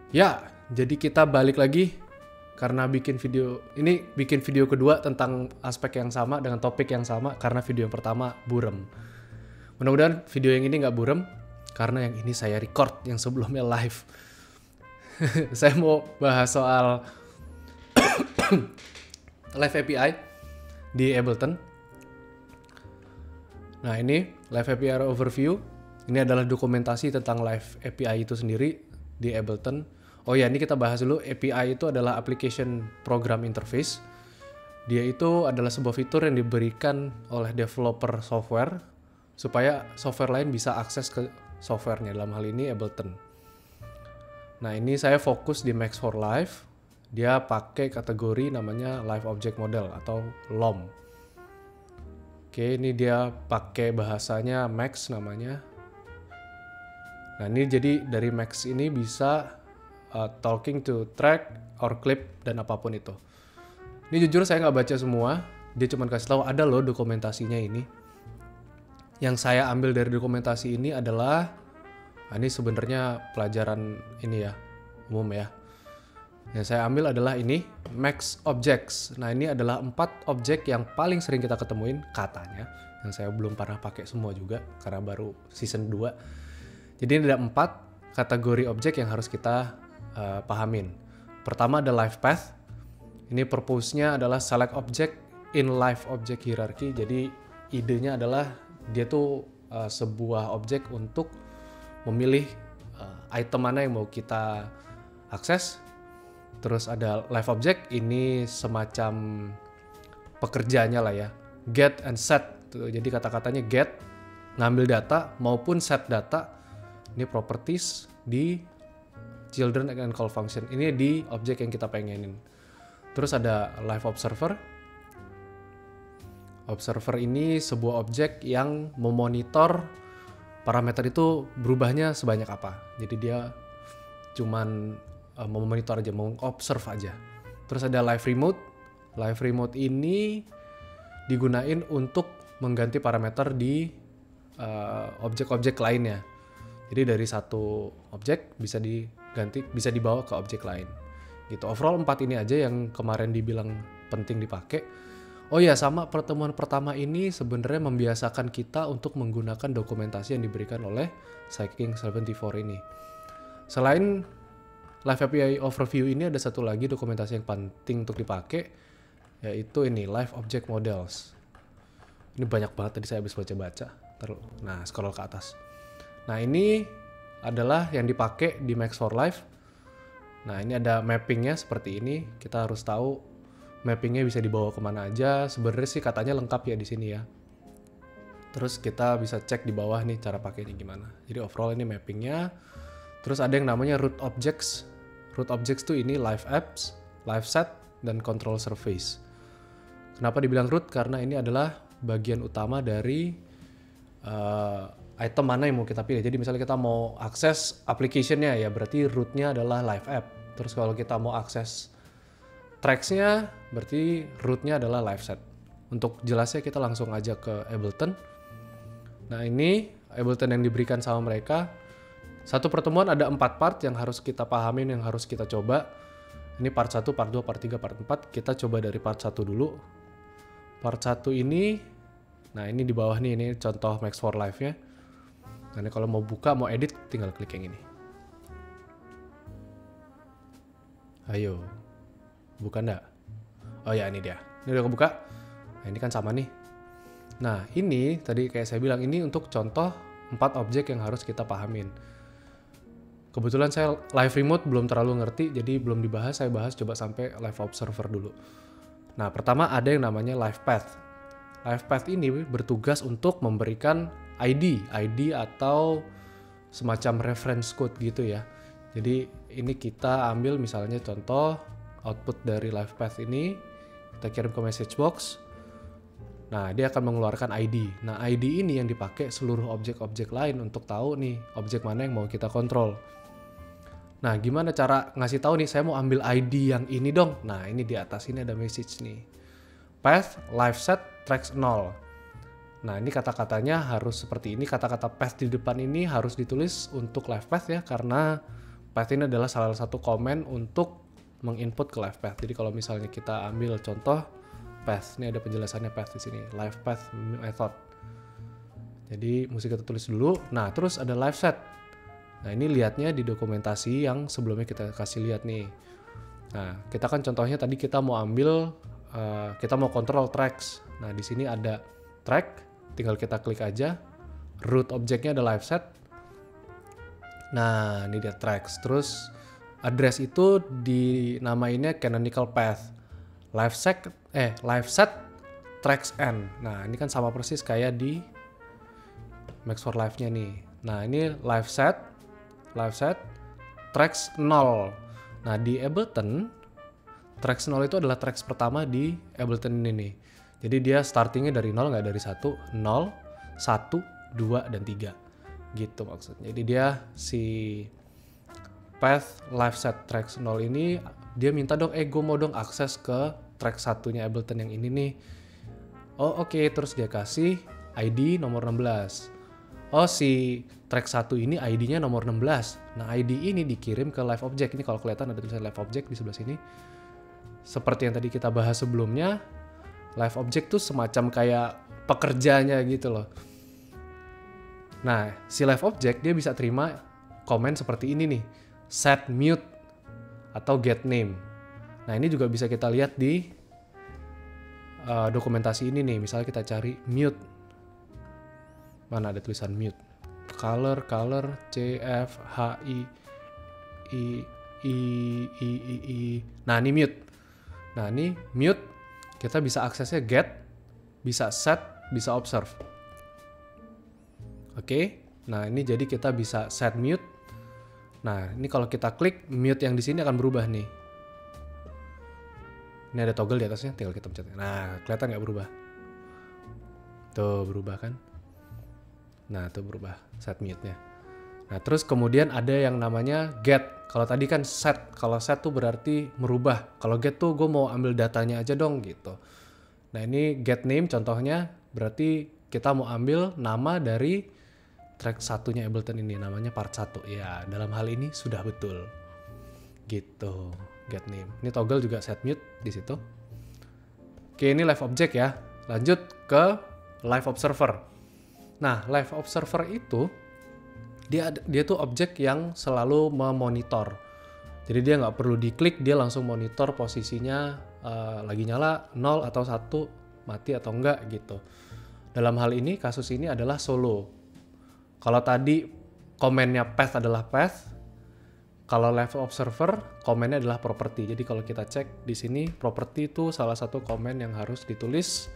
Ya, jadi kita balik lagi karena bikin video kedua tentang aspek yang sama dengan topik yang sama karena video yang pertama burem. Mudah-mudahan video yang ini nggak burem karena yang ini saya record, yang sebelumnya live. Saya mau bahas soal Live API di Ableton. Nah, ini Live API Overview. Ini adalah dokumentasi tentang Live API itu sendiri di Ableton. Oh ya, ini kita bahas dulu. API itu adalah Application Program Interface. Dia itu adalah sebuah fitur yang diberikan oleh developer software supaya software lain bisa akses ke softwarenya, dalam hal ini Ableton. Nah, ini saya fokus di Max for Live. Dia pakai kategori namanya Live Object Model atau LOM. Oke, ini dia pakai bahasanya Max namanya. Nah, ini jadi dari Max ini bisa talking to track or clip dan apapun itu. Ini jujur saya nggak baca semua. Dia cuma kasih tahu ada loh dokumentasinya ini. Yang saya ambil dari dokumentasi ini adalah ini sebenarnya pelajaran ini ya, umum ya. Yang saya ambil adalah ini, Max Objects. Nah, ini adalah 4 objek yang paling sering kita ketemuin katanya. Yang saya belum pernah pakai semua juga karena baru season 2. Jadi ini ada 4 kategori objek yang harus kita pahamin. Pertama ada Live Path. Ini purpose-nya adalah select object in Live Object Hierarchy. Jadi idenya adalah dia tuh sebuah objek untuk memilih item mana yang mau kita akses. Terus ada live object, ini semacam pekerjaannya lah ya. Get and set. Jadi kata-katanya get, ngambil data maupun set data. Ini properties di children and call function. Ini di objek yang kita pengenin. Terus ada live observer. Observer ini sebuah objek yang memonitor parameter itu berubahnya sebanyak apa. Jadi dia cuman memonitor aja, mengobserve aja. Terus ada live remote. Live remote ini digunain untuk mengganti parameter di objek-objek lainnya. Jadi dari satu objek bisa diganti, bisa dibawa ke objek lain. Gitu. Overall 4 ini aja yang kemarin dibilang penting dipakai. Oh ya, sama pertemuan pertama ini sebenarnya membiasakan kita untuk menggunakan dokumentasi yang diberikan oleh Cyking74 ini. Selain Live API Overview ini ada satu lagi dokumentasi yang penting untuk dipakai, yaitu ini Live Object Models. Ini banyak banget tadi saya habis baca-baca. Nah, scroll ke atas. Nah, ini adalah yang dipakai di Max for Live. Nah, ini ada mappingnya seperti ini. Kita harus tahu mappingnya bisa dibawa kemana aja. Sebenarnya sih katanya lengkap ya di sini ya. Terus kita bisa cek di bawah nih cara pakainya gimana. Jadi overall ini mappingnya. Terus ada yang namanya root objects. Root objects tuh ini live apps, live set, dan control surface. Kenapa dibilang root? Karena ini adalah bagian utama dari item mana yang mau kita pilih. Jadi misalnya kita mau akses application-nya ya berarti rootnya adalah live app. Terus kalau kita mau akses tracks-nya berarti rootnya adalah live set. Untuk jelasnya kita langsung aja ke Ableton. Nah, ini Ableton yang diberikan sama mereka. Satu pertemuan ada 4 part yang harus kita pahamin, yang harus kita coba. Ini part 1, part 2, part 3, part 4. Kita coba dari part 1 dulu. Part 1 ini, nah ini di bawah nih, ini contoh Max for Live-nya. Nah, ini kalau mau buka, mau edit, tinggal klik yang ini. Ayo, buka nggak? Oh ya, ini dia. Ini udah kebuka. Nah, ini kan sama nih. Nah, ini tadi kayak saya bilang, ini untuk contoh 4 objek yang harus kita pahamin. Kebetulan saya live remote belum terlalu ngerti, jadi belum dibahas, saya bahas coba sampai live observer dulu. Nah, pertama ada yang namanya live path. Live path ini bertugas untuk memberikan ID atau semacam reference code gitu ya. Jadi ini kita ambil misalnya contoh output dari live path ini, kita kirim ke message box. Nah, dia akan mengeluarkan ID. Nah, ID ini yang dipakai seluruh objek-objek lain untuk tahu nih objek mana yang mau kita kontrol. Nah, gimana cara ngasih tahu nih, saya mau ambil ID yang ini dong. Nah, ini di atas ini ada message nih. Path, live set, tracks 0. Nah, ini kata-katanya harus seperti ini. Kata-kata path di depan ini harus ditulis untuk live path ya, karena path ini adalah salah satu komen untuk menginput ke live path. Jadi kalau misalnya kita ambil contoh path, ini ada penjelasannya path di sini, live path method. Jadi mesti kita tulis dulu. Nah, terus ada live set. Nah, ini lihatnya di dokumentasi yang sebelumnya kita kasih lihat nih. Nah, kita kan contohnya tadi kita mau ambil, kita mau control tracks. Nah, di sini ada track, tinggal kita klik aja. Root objeknya ada live set. Nah, ini dia tracks. Terus address itu dinamainnya canonical path. Live set tracks end. Nah, ini kan sama persis kayak di Max for Live-nya nih. Nah, ini live set tracks 0. Nah, di Ableton tracks 0 itu adalah tracks pertama di Ableton ini nih. Jadi dia startingnya dari 0, nggak dari 1. 0, 1, 2, dan 3. Gitu maksudnya. Jadi dia si path live set tracks 0 ini dia minta dong, gue mau dong akses ke track satunya Ableton yang ini nih. Oh oke, terus dia kasih ID nomor 16. Oh, si track 1 ini ID-nya nomor 16. Nah, ID ini dikirim ke live object. Ini kalau kelihatan ada tulisan live object di sebelah sini. Seperti yang tadi kita bahas sebelumnya, live object tuh semacam kayak pekerjanya gitu loh. Nah, si live object dia bisa terima komen seperti ini nih. Set mute atau get name. Nah, ini juga bisa kita lihat di dokumentasi ini nih. Misalnya kita cari mute. Mana ada tulisan mute? Color, CF, HI, I. Nah, ini mute. Nah, ini mute. Kita bisa aksesnya get, bisa set, bisa observe. Oke. Nah, ini jadi kita bisa set mute. Nah, ini kalau kita klik mute yang di sini akan berubah nih. Ini ada toggle di atasnya, tinggal kita pencet. Nah, kelihatan nggak berubah? Tuh, berubah kan? Nah, itu berubah set mute-nya. Nah, terus kemudian ada yang namanya get. Kalau tadi kan set. Kalau set tuh berarti merubah. Kalau get tuh gue mau ambil datanya aja dong gitu. Nah, ini get name contohnya berarti kita mau ambil nama dari track satunya Ableton ini. Namanya part 1. Ya, dalam hal ini sudah betul. Gitu. Get name. Ini toggle juga set mute di situ. Oke, ini live object ya. Lanjut ke live observer. Nah, live observer itu dia tuh objek yang selalu memonitor. Jadi dia nggak perlu diklik, dia langsung monitor posisinya lagi nyala 0 atau 1, mati atau enggak gitu. Dalam hal ini, kasus ini adalah solo. Kalau tadi komennya path adalah path, kalau live observer komennya adalah property. Jadi kalau kita cek di sini, property itu salah satu komen yang harus ditulis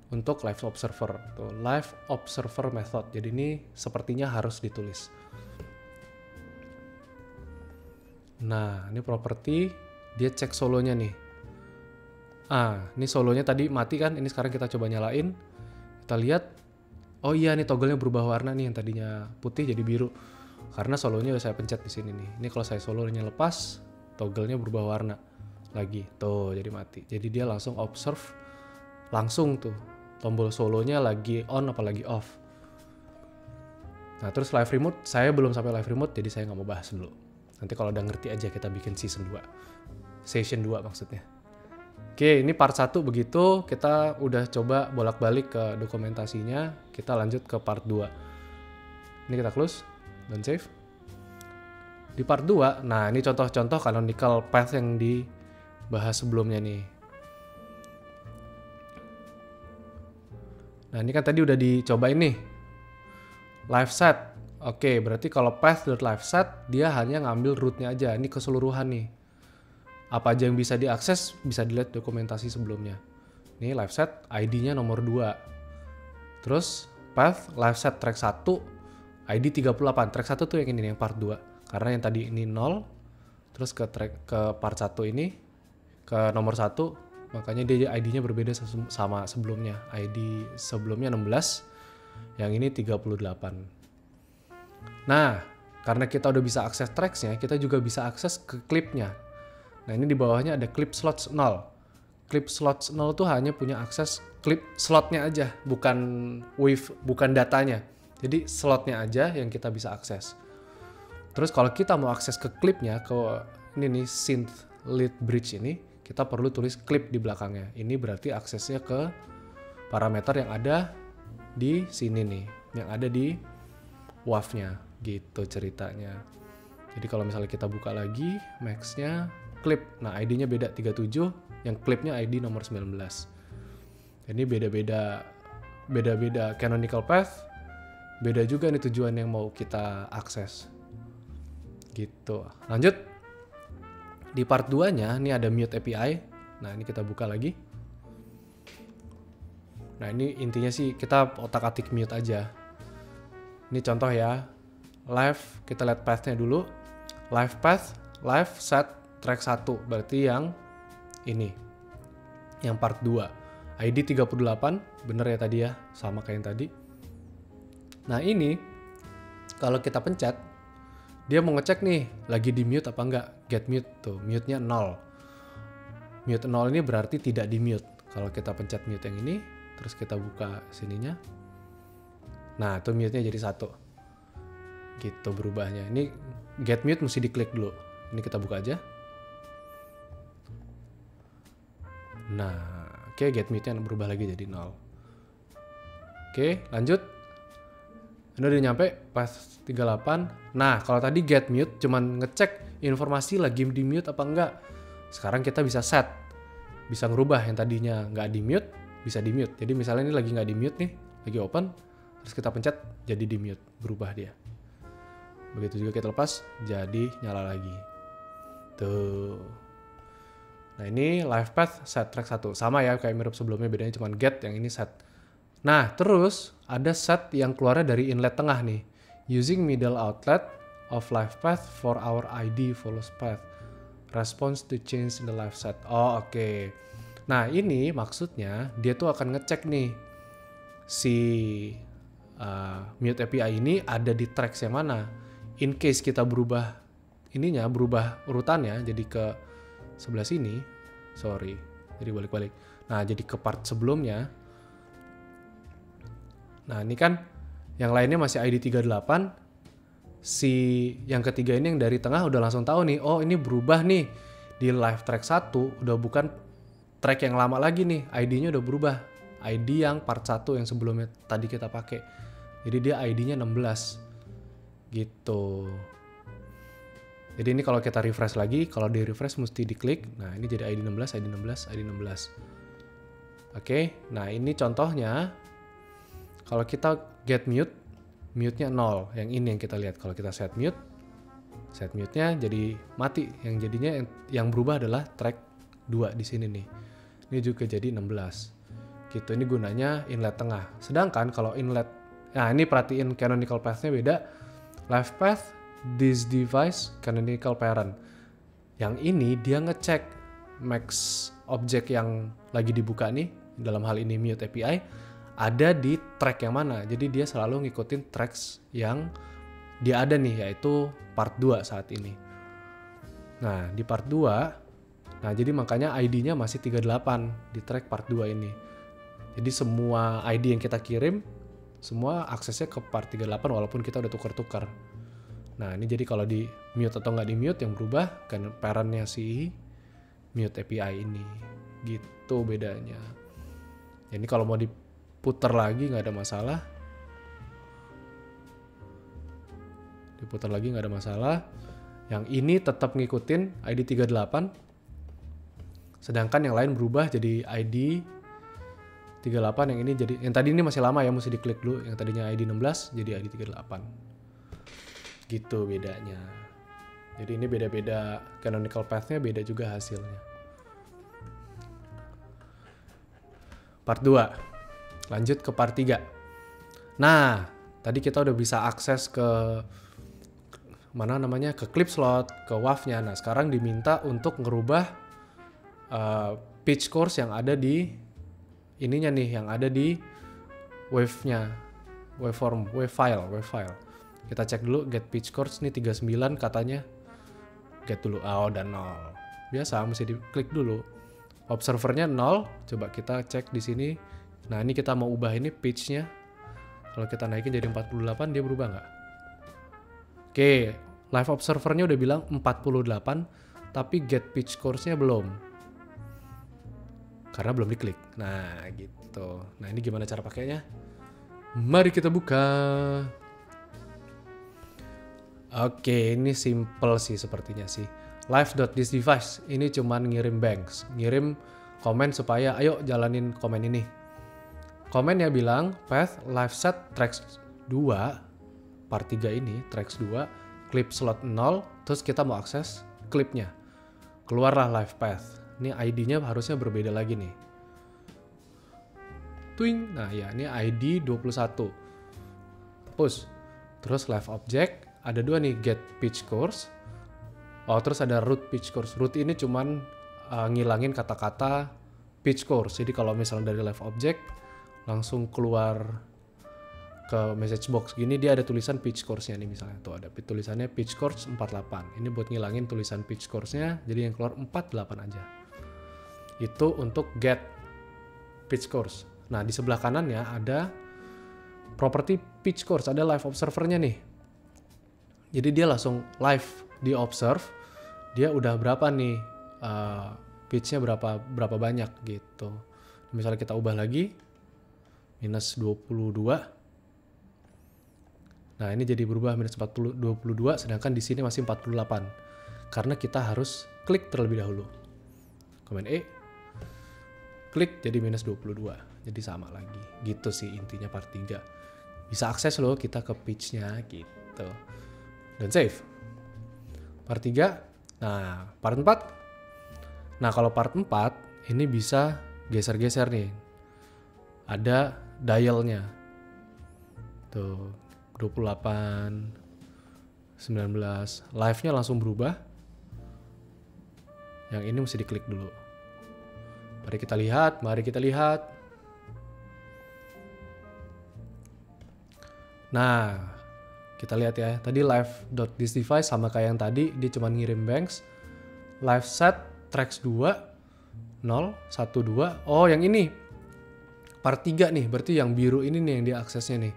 untuk live observer. Tuh, live observer method. Jadi ini sepertinya harus ditulis. Nah, ini property, dia cek solonya nih. Ini solonya tadi mati kan, ini sekarang kita coba nyalain. Kita lihat, oh iya nih toggle-nya berubah warna nih, yang tadinya putih jadi biru. Karena solonya udah saya pencet di sini nih. Ini kalau saya solonya lepas, toggle-nya berubah warna lagi. Tuh, jadi mati. Jadi dia langsung observe, langsung tuh. Tombol solonya lagi on apa lagi off. Nah, terus live remote, saya belum sampai live remote, jadi saya nggak mau bahas dulu. Nanti kalau udah ngerti aja kita bikin season 2. Session 2 maksudnya. Oke, ini part 1 begitu. Kita udah coba bolak-balik ke dokumentasinya. Kita lanjut ke part 2. Ini kita close dan save. Di part 2, nah ini contoh-contoh canonical path yang dibahas sebelumnya nih. Nah, ini kan tadi udah dicobain nih. Live set. Oke, berarti kalau path.live set, dia hanya ngambil rootnya aja. Ini keseluruhan nih. Apa aja yang bisa diakses, bisa dilihat dokumentasi sebelumnya. Ini live set, ID-nya nomor 2. Terus, path, live set track 1, ID 38. Track 1 tuh yang ini, yang part 2. Karena yang tadi ini 0, terus ke part 1 ini, ke nomor 1, makanya dia ID-nya berbeda sama sebelumnya. ID sebelumnya 16, yang ini 38. Nah, karena kita udah bisa akses tracks-nya, kita juga bisa akses ke clip-nya. Nah, ini di bawahnya ada clip slots 0. Clip slots 0 tuh hanya punya akses clip slotnya aja, bukan datanya. Jadi slotnya aja yang kita bisa akses. Terus kalau kita mau akses ke klipnya, ke ini nih synth lead bridge ini, kita perlu tulis klip di belakangnya. Ini berarti aksesnya ke parameter yang ada di sini nih, yang ada di WAV-nya, gitu ceritanya. Jadi kalau misalnya kita buka lagi Max-nya, klip, nah ID-nya beda 37, yang klipnya ID nomor 19. Ini beda-beda canonical path, beda juga nih tujuan yang mau kita akses. Gitu. Lanjut. Di part 2-nya ini ada mute API. Nah, ini kita buka lagi. Nah, ini intinya sih kita otak-atik mute aja. Ini contoh ya. Live, kita lihat path-nya dulu. Live path, live set track 1. Berarti yang ini. Yang part 2. ID 38, bener ya tadi ya, sama kayak yang tadi. Nah, ini kalau kita pencet, dia mau ngecek nih, lagi di mute apa enggak. Get mute tuh, mute-nya 0. Mute 0 ini berarti tidak di mute. Kalau kita pencet mute yang ini, terus kita buka sininya. Nah, itu mute-nya jadi 1. Gitu berubahnya. Ini get mute mesti diklik dulu. Ini kita buka aja. Nah, oke, get mute-nya berubah lagi jadi 0. Oke, lanjut. Ini udah nyampe pas 38. Nah, kalau tadi get mute cuman ngecek informasi lagi di mute apa enggak. Sekarang kita bisa set. Bisa ngerubah yang tadinya nggak di mute, bisa di mute. Jadi misalnya ini lagi nggak di mute nih, lagi open, terus kita pencet jadi di mute, berubah dia. Begitu juga kita lepas, jadi nyala lagi. Tuh. Nah, ini live path set track 1. Sama ya kayak mirip sebelumnya, bedanya cuman get, yang ini set. Nah, terus ada set yang keluarnya dari inlet tengah nih. Using middle outlet of live path for our ID follows path. Response to change in the live set. Oh, oke. Nah, ini maksudnya dia tuh akan ngecek nih si mute API ini ada di tracks yang mana. In case kita berubah urutannya jadi ke sebelah sini. Sorry, jadi balik-balik. Nah, jadi ke part sebelumnya. Nah, ini kan yang lainnya masih ID 38. Si yang ketiga ini yang dari tengah udah langsung tahu nih, oh ini berubah nih. Di live track 1 udah bukan track yang lama lagi nih, ID-nya udah berubah. ID yang part 1 yang sebelumnya tadi kita pakai. Jadi dia ID-nya 16. Gitu. Jadi ini kalau kita refresh lagi, kalau di refresh mesti diklik. Nah, ini jadi ID 16, ID 16, ID 16. Oke, nah ini contohnya. Kalau kita get mute, mute-nya 0. Yang ini yang kita lihat. Kalau kita set mute-nya jadi mati. Yang jadinya yang berubah adalah track 2 di sini nih. Ini juga jadi 16. Gitu, ini gunanya inlet tengah. Sedangkan kalau inlet, nah ini perhatiin canonical path-nya beda. Live path, this device, canonical parent. Yang ini dia ngecek max object yang lagi dibuka nih, dalam hal ini mute API, ada di track yang mana. Jadi dia selalu ngikutin tracks yang dia ada nih, yaitu part 2 saat ini. Nah, di part 2, nah jadi makanya ID-nya masih 38 di track part 2 ini. Jadi semua ID yang kita kirim, semua aksesnya ke part 38 walaupun kita udah tukar-tukar. Nah, ini jadi kalau di mute atau nggak di mute yang berubah kan parent-nya si mute API ini. Gitu bedanya. Ini kalau mau diputar lagi nggak ada masalah. Diputar lagi nggak ada masalah. Yang ini tetap ngikutin ID 38. Sedangkan yang lain berubah jadi ID 38. Yang ini jadi, yang tadi ini masih lama ya, mesti diklik dulu. Yang tadinya ID 16 jadi ID 38. Gitu bedanya. Jadi ini beda-beda canonical path-nya, beda juga hasilnya. Part 2. Lanjut ke part 3. Nah, tadi kita udah bisa akses ke mana namanya, ke clip slot, ke WAV-nya. Nah, sekarang diminta untuk ngerubah pitch course yang ada di ininya nih, yang ada di wave-nya, wave file. Kita cek dulu get pitch course nih 39 katanya. Get dulu, udah 0. Biasa mesti diklik dulu. Observernya 0, coba kita cek di sini. Nah, ini kita mau ubah ini pitch-nya. Kalau kita naikin jadi 48, dia berubah nggak? Oke, live observernya udah bilang 48, tapi get pitch course-nya belum. Karena belum diklik. Nah, gitu. Nah, ini gimana cara pakainya? Mari kita buka. Oke, ini simple sih sepertinya sih. Live.thisDevice ini cuman ngirim banks, ngirim komen supaya ayo jalanin komen ini. Komennya bilang path live set tracks 2 part 3 ini, tracks 2, clip slot 0, terus kita mau akses klipnya. Keluarlah live path. Ini ID-nya harusnya berbeda lagi nih. Twing. Nah ya, ini ID 21. Push. Terus live object. Ada 2 nih, get pitch course. Oh, terus ada root pitch course. Root ini cuman ngilangin kata-kata pitch course. Jadi kalau misalnya dari live object langsung keluar ke message box gini, dia ada tulisan pitch course-nya nih misalnya. Tuh ada tulisannya pitch course 48. Ini buat ngilangin tulisan pitch course-nya, jadi yang keluar 48 aja. Itu untuk get pitch course. Nah, di sebelah kanannya ada property pitch course, ada live observer-nya nih. Jadi dia langsung live di observe, dia udah berapa nih pitch-nya berapa banyak gitu. Misalnya kita ubah lagi minus 22. Nah, ini jadi berubah minus 22, sedangkan di sini masih 48. Karena kita harus klik terlebih dahulu. Command E, klik jadi minus 22. Jadi sama lagi. Gitu sih intinya part 3. Bisa akses loh kita ke pitch-nya gitu. Dan save. Part 3. Nah, part 4. Nah, kalau part 4 ini bisa geser-geser nih. Ada dial-nya. Tuh. 28, 19, live-nya langsung berubah. Yang ini mesti diklik dulu. Mari kita lihat. Nah, kita lihat ya. Tadi live.thisDevice sama kayak yang tadi, dia cuma ngirim banks. Live set tracks 2, 0, 1, 2. Oh, yang ini. Part 3 nih, berarti yang biru ini nih yang diaksesnya nih.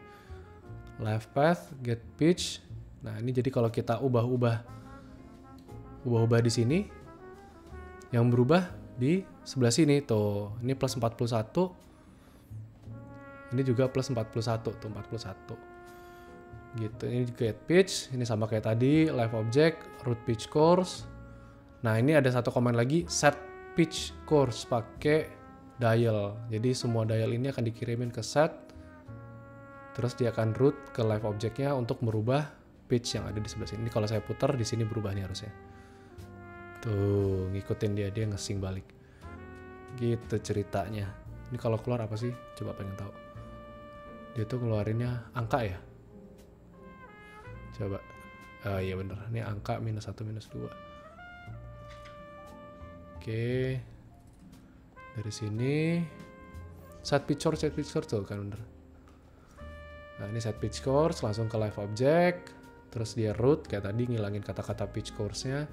Live path, get pitch. Nah, ini jadi kalau kita ubah-ubah di sini, yang berubah di sebelah sini tuh. Ini plus 41. Ini juga plus 41 tuh, 41. Gitu. Ini get pitch, ini sama kayak tadi, live object, root pitch course. Nah, ini ada satu komen lagi, set pitch course pakai dial. Jadi semua dial ini akan dikirimin ke set. Terus dia akan root ke live object-nya untuk merubah pitch yang ada di sebelah sini. Ini kalau saya putar di sini berubah nih harusnya. Tuh, ngikutin dia nge-sync balik. Gitu ceritanya. Ini kalau keluar apa sih? Coba pengen tahu. Dia tuh ngeluarinnya angka ya? Coba. Iya bener. Ini angka minus 1, minus 2. Oke. Dari sini. Set pitch course tuh kan bener. Nah, ini set pitch course, langsung ke live object, terus dia root, kayak tadi ngilangin kata-kata pitch course-nya,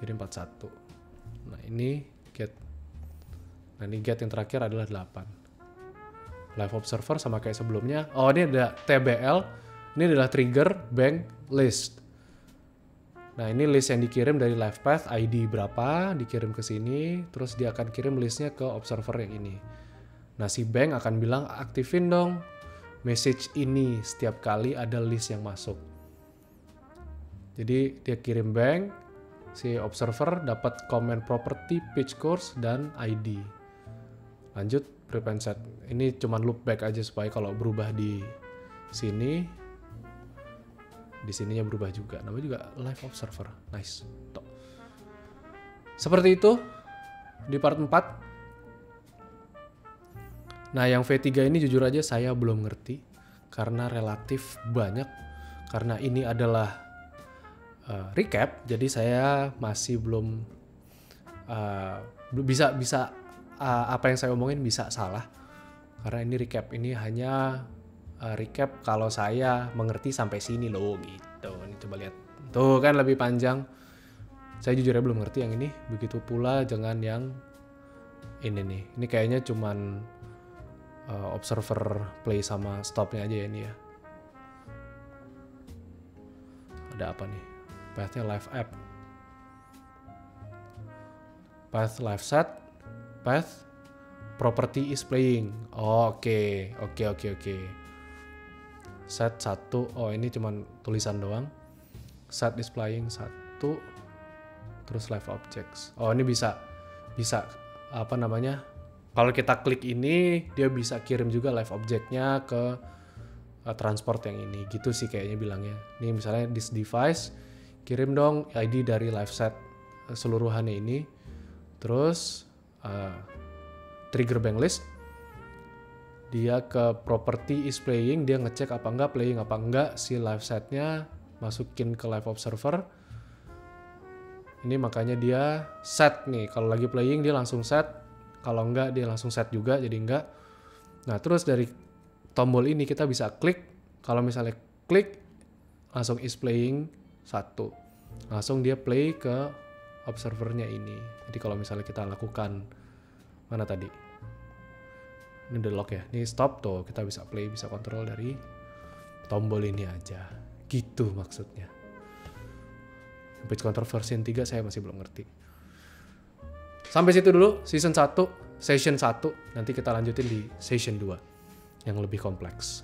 jadi 41. Nah, ini get. Nah, ini get yang terakhir adalah 8. Live observer sama kayak sebelumnya. Oh, ini ada TBL, ini adalah trigger bank list. Nah, ini list yang dikirim dari live path, ID berapa, dikirim ke sini, terus dia akan kirim listnya ke observer yang ini. Nah, si bank akan bilang, aktifin dong message ini, setiap kali ada list yang masuk. Jadi dia kirim bank, si observer dapat comment property, pitch course, dan ID. Lanjut prepend set. Ini cuman loop back aja supaya kalau berubah di sini, di sininya berubah juga. Namanya juga live observer. Nice. Tuh. Seperti itu di part 4. Nah, yang V3 ini jujur aja saya belum ngerti karena relatif banyak. Karena ini adalah recap, jadi saya masih belum bisa apa yang saya omongin bisa salah. Karena ini recap, ini hanya recap kalau saya mengerti sampai sini loh gitu. Ini coba lihat. Tuh kan lebih panjang. Saya jujur aja belum ngerti yang ini. Begitu pula dengan yang ini nih. Ini kayaknya cuman observer play sama stopnya aja ya ini ya. Ada apa nih? pathnya live app, path live set, path property is playing. Oke. Set 1, oh ini cuman tulisan doang. Set is playing 1, terus live objects. Oh ini bisa apa namanya? Kalau kita klik ini dia bisa kirim juga live objectnya ke transport yang ini, gitu sih kayaknya bilangnya. Nih misalnya this device kirim dong ID dari live set seluruhannya ini, terus trigger bank list, dia ke property is playing, dia ngecek apa enggak playing apa enggak si live setnya, masukin ke live observer. Ini makanya dia set nih, kalau lagi playing dia langsung set, kalau enggak dia langsung set juga jadi enggak. Nah terus dari tombol ini kita bisa klik, kalau misalnya klik langsung is playing 1, langsung dia play ke observernya ini. Jadi kalau misalnya kita lakukan, mana tadi? Ini udah lock ya, ini stop tuh, kita bisa play, bisa kontrol dari tombol ini aja. Gitu maksudnya. Page control version 3 saya masih belum ngerti. Sampai situ dulu session 1. Nanti kita lanjutin di session 2 yang lebih kompleks.